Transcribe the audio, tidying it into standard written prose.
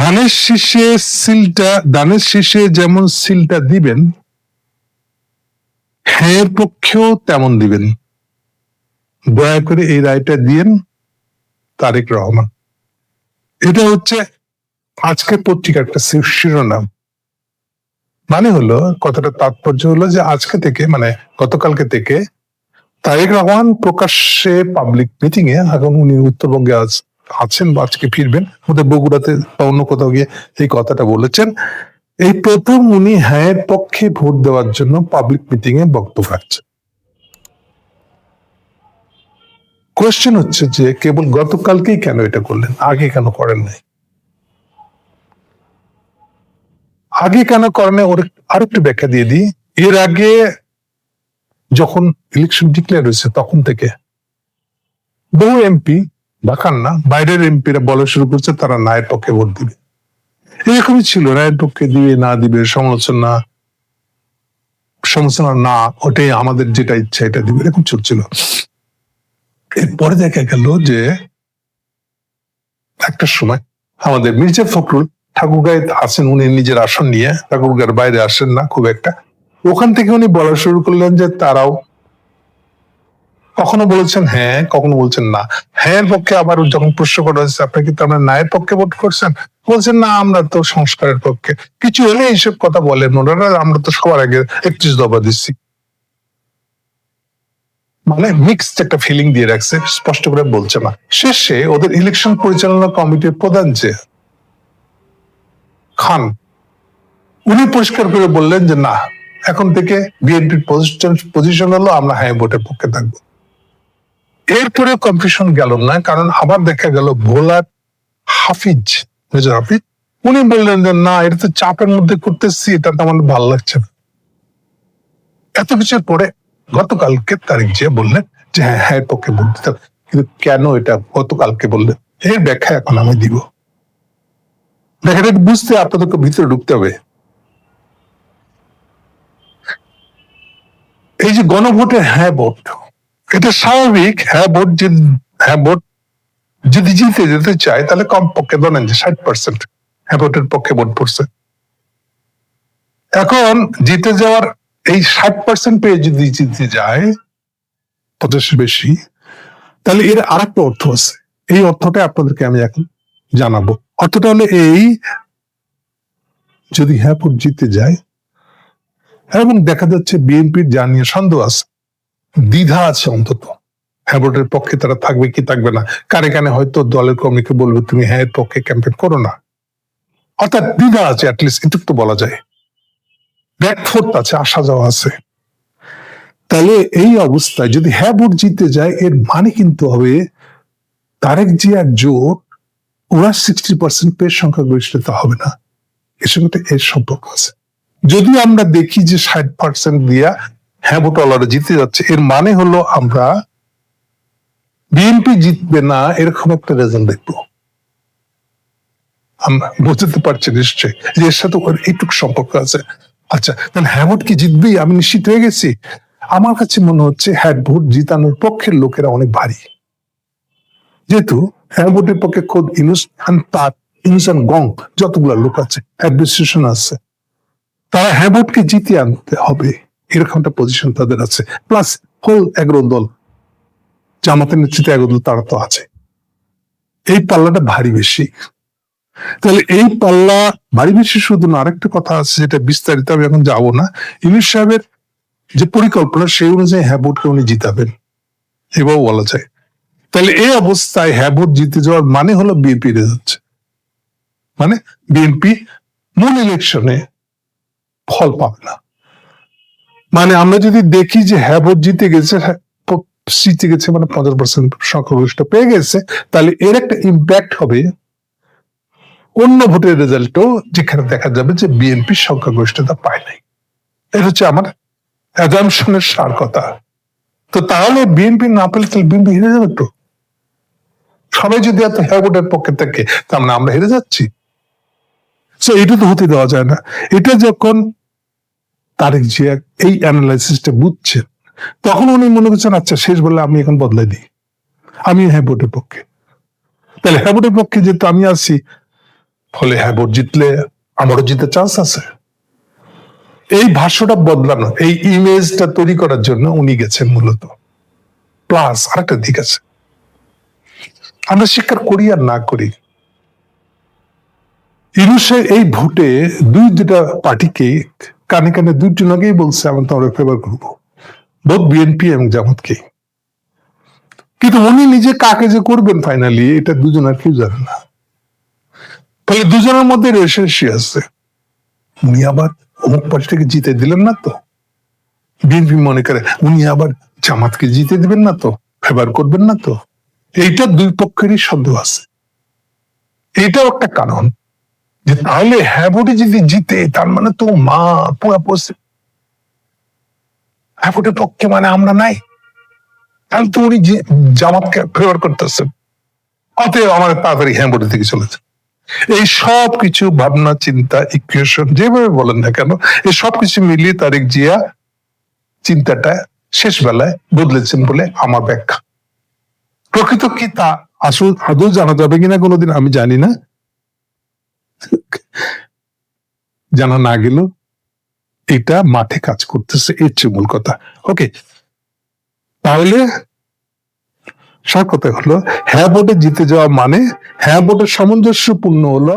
ধানের শীষে যেমন সিলটা দিবেন, হ্যাঁ পক্ষেও তেমন দিবেন। দয়া করে এই রায়টা দিয়েন তারেক রহমান। এটা হচ্ছে আজকের পত্রিকার একটা শিরোনাম। মানে হলো, কথাটা তাৎপর্য হলো যে আজকে থেকে, মানে গতকালকে থেকে তারেক রহমান প্রকাশ্যে পাবলিক মিটিং এ, এখন উনি উত্তরবঙ্গে আছেন বা আজকে ফিরবেন, ওদের বগুড়াতে বা অন্য কোথাও গিয়ে এই কথাটা বলেছেন। এই প্রথম উনি হ্যাঁ পক্ষে ভোট দেওয়ার জন্য পাবলিক মিটিং এ বক্তব্য রাখছেন। কোয়েশ্চেন হচ্ছে যে কেবল গতকালকেই কেন এটা করলেন, আগে কেন করেন নাই? আগে কেন করেন ওর আরেকটু ব্যাখ্যা দিয়ে দিই। এর আগে যখন ইলেকশন ডিক্লেয়ার হয়েছে তখন থেকে বহু এমপি, ঢাকার না বাইরের এমপিরা বলা শুরু করছে তারা নায়ের পক্ষে ভোট দিবে। এরকমই ছিল, নায়ের পক্ষে দিবে না দিবে, সমালোচনা না, ওটাই আমাদের যেটা ইচ্ছা এটা দিবে, এরকম চলছিল। এরপরে দেখা গেল যে একটা সময় আমাদের মির্জা ফখরুল ঠাকুরগাঁয়ে আছেন, উনি নিজের আসন নিয়ে ঠাকুরগাঁয়ের বাইরে আসেন না খুব একটা, ওখান থেকে উনি বলা শুরু করলেন যে তারাও কখনো বলেছেন হ্যাঁ, কখনো বলছেন না। হ্যাঁ পক্ষে আবার যখন প্রশ্ন করা হয়েছে আপনি কি তার নায়ের পক্ষে ভোট করছেন, বলছেন না আমরা তো সংস্কারের পক্ষে। কিছু হলে এইসব কথা বলেন ওনারা, আমরা তো সবার আগে 31 দফা দিচ্ছি। মানে মিক্সড একটা ফিলিং দিয়ে রাখছে, স্পষ্ট করে বলছে না। শেষে ওদের ইলেকশন পরিচালনা কমিটির প্রধান যে খান, উনি পরিষ্কার করে বললেন যে না, এখন থেকে বিএনপির পজিশন হলো আমরা হ্যাঁ ভোটের পক্ষে থাকবো। এরপরে কনফিউশন গেল না, কারণ আবার দেখা গেল ভোলার হাফিজ, মেজর হাফিজ, উনি বললেন যে না, এটা তো চাপের মধ্যে করতেছি, এটা তো আমার ভালো লাগছে না। এত কিছুর পরে গতকালকে তারিখ যে বললেন যে হ্যাঁ হ্যাঁ পক্ষে ভোট দিতে হবে। কিন্তু কেন এটা গতকালকে বললেন, এর ব্যাখ্যা এখন আমি দিব। ব্যাখ্যাটা বুঝতে আপনাদেরকে ভিতরে ঢুকতে হবে। এই যে গণভোটের হ্যাঁ ভোট, এটা স্বাভাবিক। হ্যাঁ ভোট যদি জিতে যেতে চায় তাহলে কমপক্ষে ধরেন যে 60% হ্যাঁ ভোটের পক্ষে ভোট পড়ছে। এখন জিতে যাওয়ার এই 60% পেয়ে যদি জিতে যায় 50 বেশি, তাহলে এর আরেকটা অর্থ আছে। এই অর্থটা আপনাদেরকে আমি এখন জানাবো। অর্থটা হলো এই, যদি হ্যাঁ ভোট জিতে যায় এবং দেখা যাচ্ছে বিএনপির যা নিয়ে সন্দেহ আছে, দ্বিধা আছে অন্তত, হ্যাঁ ভোটের পক্ষে তারা থাকবে কি থাকবে না, কানে কানে হয়তো দলের কর্মীকে বলবে তুমি হ্যাঁ এর পক্ষে ক্যাম্পেইন করো না, অর্থাৎ দ্বিধা আছে, অ্যাটলিস্ট এটুকু তো বলা যায়, ব্যাকফুট আছে, আসা যাওয়া আছে। তাহলে এই অবস্থায় যদি হ্যাঁ ভোট জিতে যায়, এর মানে কিন্তু হবে তারেক জিয়ার জোট ওরা 60% পেয়ে সংখ্যাগরিষ্ঠতা হবে না, এর সঙ্গে এর সম্পর্ক আছে। যদি আমরা দেখি যে 60% দিয়া হ্যাঁ ভোট ওলারা জিতে যাচ্ছে, এর মানে হলো আমরা বিএনপি জিতবে না এরকম একটা রেজাল্ট দেখবো। আমরা বুঝতে পারছি নিশ্চয়ই যে এর সাথে এইটুকু সম্পর্ক আছে। আচ্ছা, তাহলে হ্যাঁ ভোট কি জিতবেই আমি নিশ্চিত হয়ে গেছি? আমার কাছে মনে হচ্ছে হ্যাঁ ভোট জিতানোর পক্ষের লোকেরা অনেক ভারী, যেহেতু হ্যাঁ ভোটের পক্ষে খোদ ইনুসান গং যতগুলো লোক আছে, অ্যাডমিনিস্ট্রেশন আছে, তারা হ্যাঁ ভোটকে জিতিয়ে আনতে হবে এরকম একটা পজিশন তাদের আছে। প্লাস হোল 11 দল, জামাতের নেতৃত্বে 11 দল, তারা তো আছে। এই পাল্লাটা ভারী বেশি। তাহলে এই পাল্লা ভারী বেশি শুধু না, আরেকটা কথা আছে যেটা বিস্তারিত আমি এখন যাবো না। ইউনূস সাহেবের যে পরিকল্পনা সেই অনুযায়ী হ্যাঁ ভোটকে উনি জিতাবেন, এভাবে বলা যায়। তাহলে এই অবস্থায় হ্যাঁ ভোট জিতে যাওয়ার মানে হলো বিএনপি হেরে যাচ্ছে, মানে বিএনপি মূল ইলেকশনে ফল পাবে না। মানে আমরা যদি দেখি যে হ্যাঁ ভোট জিতে গেছে, জিতে গেছে মানে 50% সংখ্যাগরিষ্ঠ পেয়ে গেছে, তাহলে এর একটা ইম্প্যাক্ট হবে অন্য ভোটের রেজাল্টও, যেখানে দেখা যাবে যে বিএনপি সংখ্যাগরিষ্ঠতা পায় নাই। এটা হচ্ছে আমার অ্যাজাম্পশনের সার কথা। তো তাহলে বিএনপি না পেলে তাহলে বিএনপি হেরে যাবে তো। সবাই যদি এত হ্যাঁ ভোটের পক্ষে থাকে তার মানে আমরা হেরে যাচ্ছি। এটা তো হতে দেওয়া যায় না। এটা যখন তারেক জিয়া এই অ্যানালাইসিসটা বুঝছে, তখন উনি মনে করছেন আচ্ছা শেষ বলে আমি এখন বদলাই দিই, আমি হ্যাঁ ভোটের পক্ষে। তাহলে হ্যাঁ ভোটের পক্ষে যেহেতু আমি আছি, ফলে হ্যাঁ ভোট জিতলে আমারও জিতে চান্স আছে। এই ভাষ্যটা বদলানো, এই ইমেজটা তৈরি করার জন্য উনি গেছেন মূলত। প্লাস আরেকটা দিক আছে, আমরা স্বীকার করি আর না করি, ইউনুসের এই ভোটে দুইটা পার্টিকে কানে কানে দুজনকেই বলছে আমরা তোমার ফেভার করবো, বোধ বিএনপি এবং জামাতকে। কিন্তু উনি নিজে কাকে যে করবেন ফাইনালি এটা দুজন আর কেউ জানে না। ফলে দুজনের মধ্যে রেশারেশি আছে। উনি আবার অমুক পার্টিটাকে জিতে দিলেন না তো, বিএনপি মনে করে উনি আবার জামাতকে জিতে দিবেন না তো, ফেভার করবেন না তো। এইটা দুই পক্ষেরই সন্দেহ আছে। এইটাও একটা কারণ যে তাহলে হ্যাঁ ভোটে যদি জিতে তার মানে তো মা পুরা হ্যাঁ ভোটের পক্ষে মানে আমরা নাই, তাহলে তো উনি জামাতকে ফেভার করতেছেন, অতএব আমার তাড়াতাড়ি হ্যাঁ ভোটের দিকে চলেছে। এই সব কিছু ভাবনা চিন্তা ইকুয়েশন যেভাবে বলেন না কেন, এই সব কিছু মিলিয়ে তারেক জিয়া চিন্তাটা শেষ বেলায় বদলেছেন বলে আমার ব্যাখ্যা। প্রকৃত কি তা আসল আদৌ জানা যাবে কিনা কোনোদিন আমি জানি না, জানা না গেল এটা মাঠে কাজ করতেছে, এর চেয়ে মূল কথা। ওকে, তাহলে সব কথা হলো হ্যাঁ ভোটে জিতে যাওয়া মানে হ্যাঁ ভোটের সামঞ্জস্যপূর্ণ হলো